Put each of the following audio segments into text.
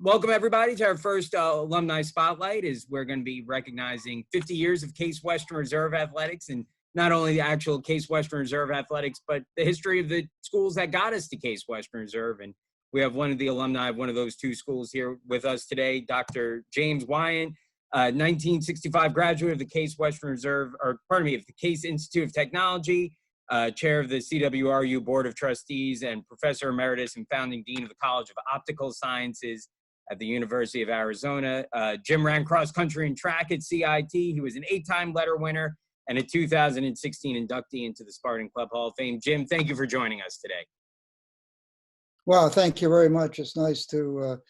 Welcome everybody to our first alumni spotlight. Is we're going to be recognizing 50 years of Case Western Reserve athletics, and not only the actual Case Western Reserve athletics, but the history of the schools that got us to Case Western Reserve. And we have one of the alumni of one of those two schools here with us today, Dr. James Wyant, 1965 graduate of the Case Western Reserve, or pardon me, of the Case Institute of Technology, chair of the CWRU Board of Trustees, and professor emeritus and founding dean of the College of Optical Sciences at the University of Arizona. Jim ran cross country and track at CIT. He was an 8-time letter winner and a 2016 inductee into the Spartan Club Hall of Fame. Jim, thank you for joining us today. Well, thank you very much. It's nice to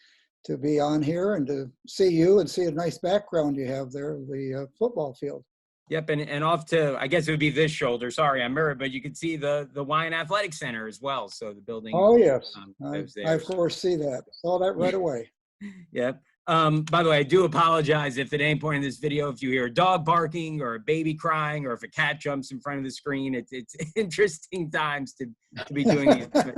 be on here and to see you and see a nice background you have there, the football field. Yep, and off to, I guess it would be this shoulder. Sorry, I'm mirrored, but you can see the Wyant Athletic Center as well. So the building. Oh, yes. I of course see that. Saw that right away. Yep. By the way, I do apologize if at any point in this video, if you hear a dog barking or a baby crying or if a cat jumps in front of the screen. It's interesting times to be doing these.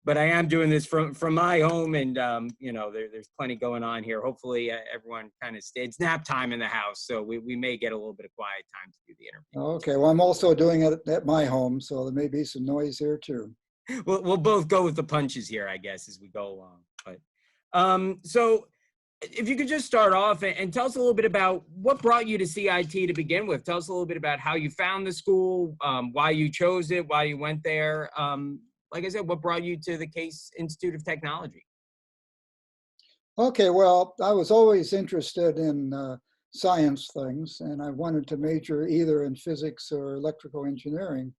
But I am doing this from my home, and there's plenty going on here. Hopefully everyone kind of stays. It's nap time in the house, so we may get a little bit of quiet time to do the interview. Okay, well, I'm also doing it at my home, so there may be some noise here too. We'll both go with the punches here, I guess, as we go along. But so if you could just start off and tell us a little bit about what brought you to CIT to begin with. Tell us a little bit about how you found the school, why you chose it, why you went there. Like I said, what brought you to the Case Institute of Technology? Okay, well, I was always interested in science things, and I wanted to major either in physics or electrical engineering.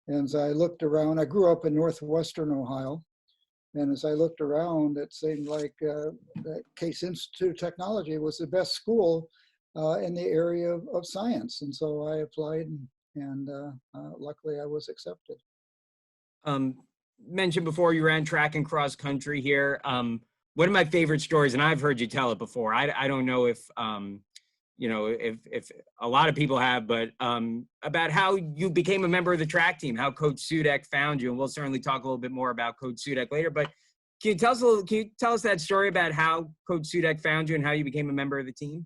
And as I looked around, I grew up in northwestern Ohio, and as I looked around, it seemed like that Case Institute of Technology was the best school in the area of science. And so I applied, and luckily I was accepted. Mentioned before you ran track and cross country here. One of my favorite stories, and I've heard you tell it before. I don't know if if a lot of people have, but about how you became a member of the track team, how Coach Sudak found you, and we'll certainly talk a little bit more about Coach Sudak later. But can you tell us that story about how Coach Sudak found you and how you became a member of the team?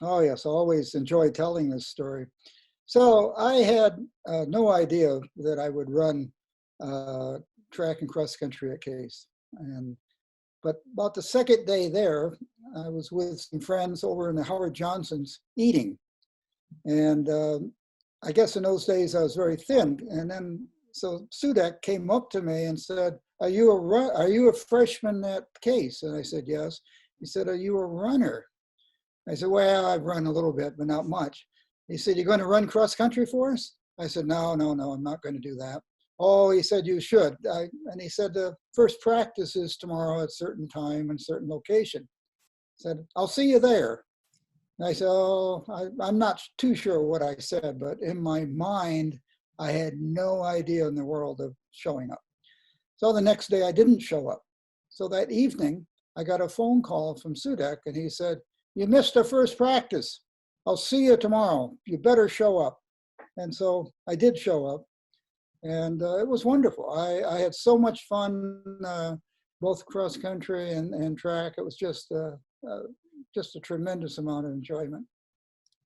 Oh yes, I always enjoy telling this story. So I had no idea that I would run track and cross country at Case, but about the second day there, I was with some friends over in the Howard Johnson's eating, and I guess in those days I was very thin. And then so Sudak came up to me and said, "Are you a freshman at Case?" And I said, "Yes." He said, "Are you a runner?" I said, "Well, I've run a little bit, but not much." He said, "You're going to run cross country for us?" I said, No, I'm not going to do that." "Oh," he said, "you should." And he said, "The first practice is tomorrow at a certain time and certain location." I said, "I'll see you there." And I said, "Oh, I'm not too sure what I said, but in my mind, I had no idea in the world of showing up." So the next day I didn't show up. So that evening, I got a phone call from Sudak, and he said, "You missed the first practice. I'll see you tomorrow. You better show up." And so I did show up. And it was wonderful. I had so much fun, both cross country and track. It was just a tremendous amount of enjoyment.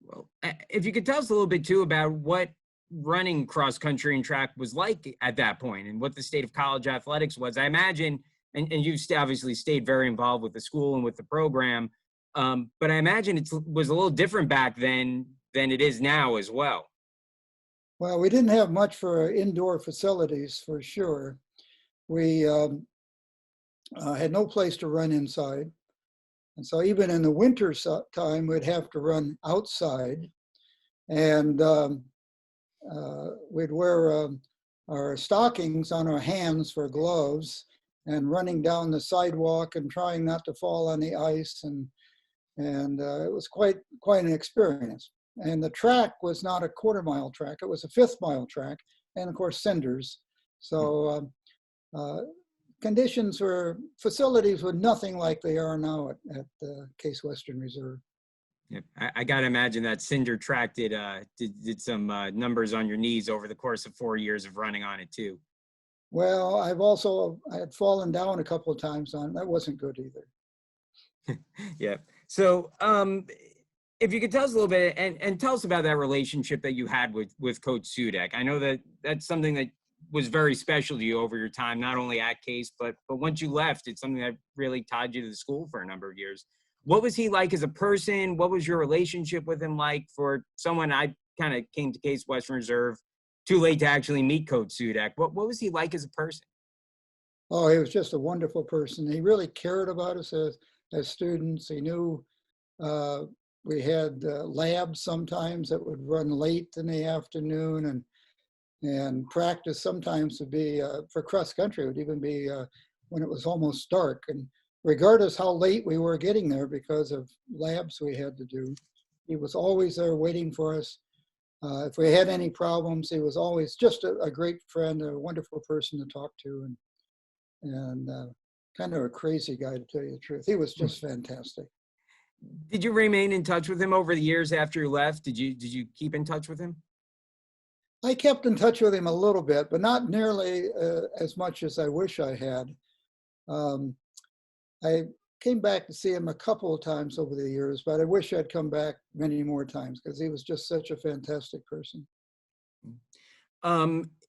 Well, if you could tell us a little bit too about what running cross country and track was like at that point and what the state of college athletics was. I imagine, and you've obviously stayed very involved with the school and with the program, but I imagine it was a little different back then than it is now as well. Well, we didn't have much for indoor facilities, for sure. We had no place to run inside. And so even in the winter time, we'd have to run outside. And we'd wear our stockings on our hands for gloves and running down the sidewalk and trying not to fall on the ice. And it was quite an experience. And the track was not a quarter-mile track. It was a fifth-mile track, and of course, cinders. So facilities were nothing like they are now at Case Western Reserve. Yeah, I got to imagine that cinder track did some numbers on your knees over the course of 4 years of running on it too. Well, I had fallen down a couple of times on it. That wasn't good either. Yeah. So, if you could tell us a little bit and tell us about that relationship that you had with Coach Sudak. I know that that's something that was very special to you over your time, not only at Case, but once you left, it's something that really tied you to the school for a number of years. What was he like as a person? What was your relationship with him like? For someone, I kind of came to Case Western Reserve too late to actually meet Coach Sudak. What was he like as a person? Oh, he was just a wonderful person. He really cared about us as students. He knew uh, we had labs sometimes that would run late in the afternoon, and practice sometimes would be for cross country. It would even be when it was almost dark. And regardless how late we were getting there because of labs we had to do, he was always there waiting for us. If we had any problems, he was always just a great friend, a wonderful person to talk to, and kind of a crazy guy, to tell you the truth. He was just fantastic. Did you remain in touch with him over the years after you left? Did you keep in touch with him? I kept in touch with him a little bit, but not nearly as much as I wish I had. Um, I came back to see him a couple of times over the years, but I wish I'd come back many more times because he was just such a fantastic person.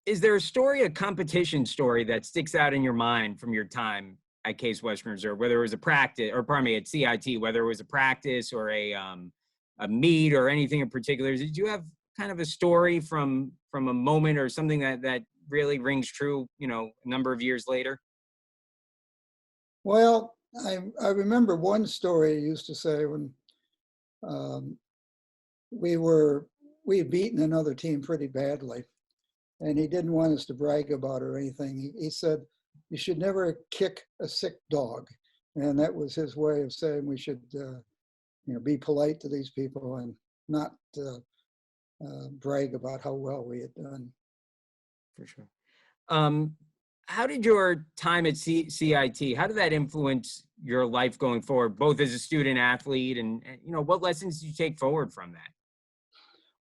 Is there a story, a competition story that sticks out in your mind from your time at Case Western Reserve, whether it was a practice, or pardon me, at CIT, whether it was a practice or a meet or anything in particular? Did you have kind of a story from a moment or something that really rings true, a number of years later? Well, I remember one story he used to say when um, we had beaten another team pretty badly, and he didn't want us to brag about it or anything. He said, "You should never kick a sick dog," and that was his way of saying we should, be polite to these people and not brag about how well we had done. For sure. Um, how did your time at CIT, how did that influence your life going forward, both as a student athlete and what lessons did you take forward from that?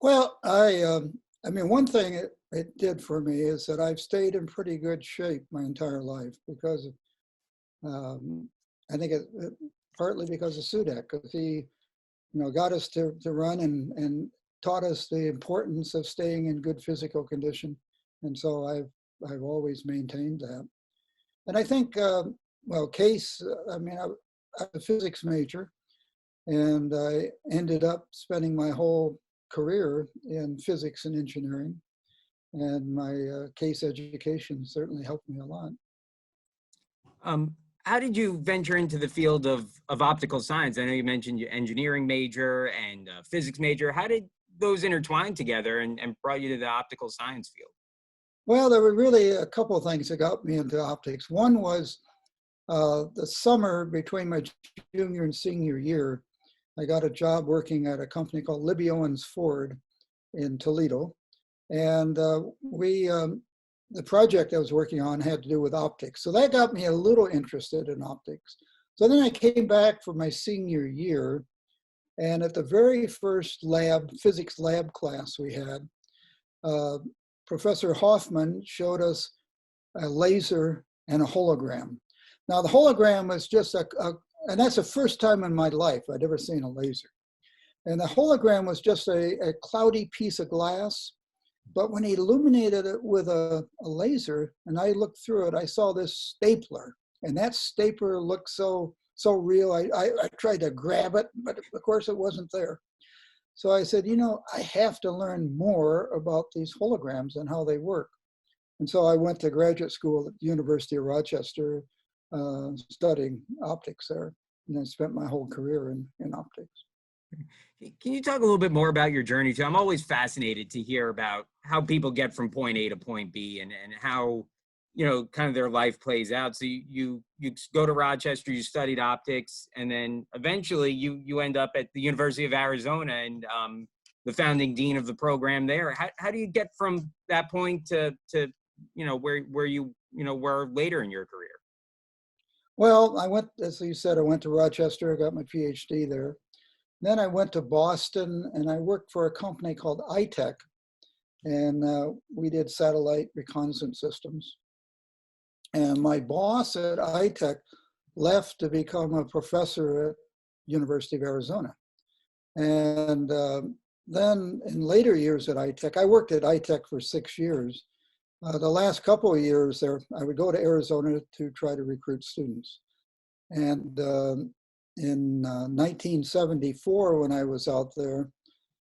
Well, I mean, one thing it did for me is that I've stayed in pretty good shape my entire life because of, I think partly because of Sudak, because he, got us to run and taught us the importance of staying in good physical condition. And so I've always maintained that. And I think, well, Case, I mean, I'm a physics major, and I ended up spending my whole career in physics and engineering. And my Case education certainly helped me a lot. Um, how did you venture into the field of optical science? I know you mentioned your engineering major and physics major. How did those intertwine together and brought you to the optical science field? Well, there were really a couple of things that got me into optics. One was the summer between my junior and senior year, I got a job working at a company called Libby Owens Ford in Toledo. And the project I was working on had to do with optics. So that got me a little interested in optics. So then I came back for my senior year, and at the very first physics lab class we had, uh, Professor Hoffman showed us a laser and a hologram. Now the hologram was just and that's the first time in my life I'd ever seen a laser. And the hologram was just a cloudy piece of glass. But when he illuminated it with a laser, and I looked through it, I saw this stapler. And that stapler looked so real. I tried to grab it, but of course it wasn't there. So I said, I have to learn more about these holograms and how they work. And so I went to graduate school at the University of Rochester, studying optics there. And I spent my whole career in optics. Can you talk a little bit more about your journey too? I'm always fascinated to hear about how people get from point A to point B and how, kind of their life plays out. So you go to Rochester, you studied optics, and then eventually you end up at the University of Arizona and the founding dean of the program there. How do you get from that point to where you were later in your career? Well, as you said, I went to Rochester, I got my PhD there. Then I went to Boston and I worked for a company called iTech, and we did satellite reconnaissance systems. And my boss at iTech left to become a professor University of Arizona. And then in later years at ITech, I worked at ITech for 6 years. The last couple of years there, I would go to Arizona to try to recruit students. And in 1974, when I was out there,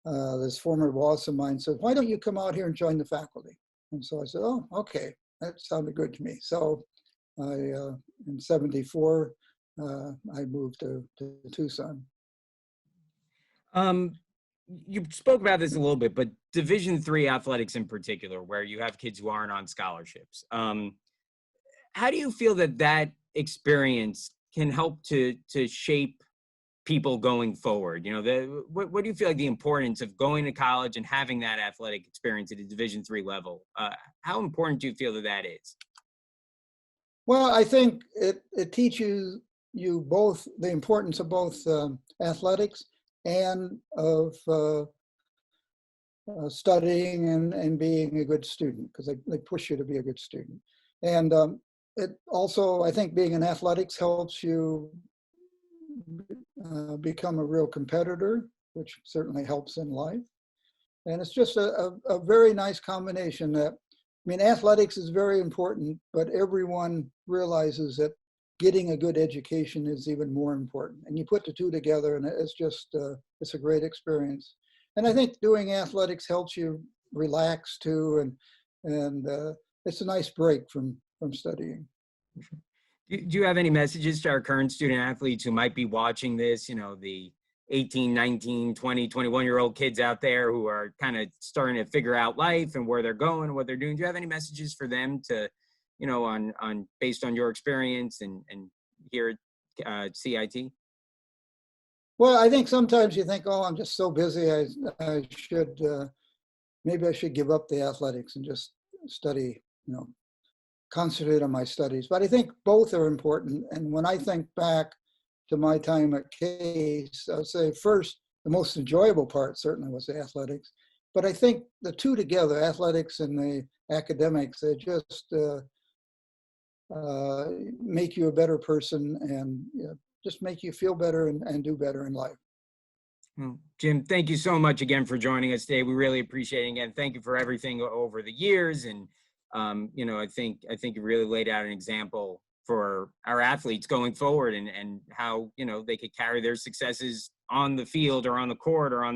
this former boss of mine said, "Why don't you come out here and join the faculty?" And so I said, "Oh, okay, that sounded good to me." So in 74, I moved to Tucson. You spoke about this a little bit, but Division III athletics in particular, where you have kids who aren't on scholarships. How do you feel that that experience can help to shape people going forward? You know, what do you feel like the importance of going to college and having that athletic experience at a Division III level? How important do you feel that that is? Well, I think it teaches you both the importance of both athletics and of studying and being a good student, because they push you to be a good student. And it also, I think being in athletics helps you become a real competitor, which certainly helps in life. And it's just a very nice combination that, I mean, athletics is very important, but everyone realizes that getting a good education is even more important. And you put the two together and it's just, it's a great experience. And I think doing athletics helps you relax too. And it's a nice break from studying. Do you have any messages to our current student athletes who might be watching this, you know, the 18, 19, 20, 21-year-old kids out there who are kind of starting to figure out life and where they're going and what they're doing? Do you have any messages for them to, you know, on based on your experience and here at CIT? Well, I think sometimes you think, oh, I'm just so busy. I should, maybe I should give up the athletics and just study, you know, concentrate on my studies. But I think both are important. And when I think back to my time at Case, I would say first, the most enjoyable part certainly was the athletics. But I think the two together, athletics and the academics, they just make you a better person and, you know, just make you feel better and do better in life. Well, Jim, thank you so much again for joining us today. We really appreciate it. Again, thank you for everything over the years. And, you know, I think you really laid out an example for our athletes going forward and how, you know, they could carry their successes on the field or on the court or on the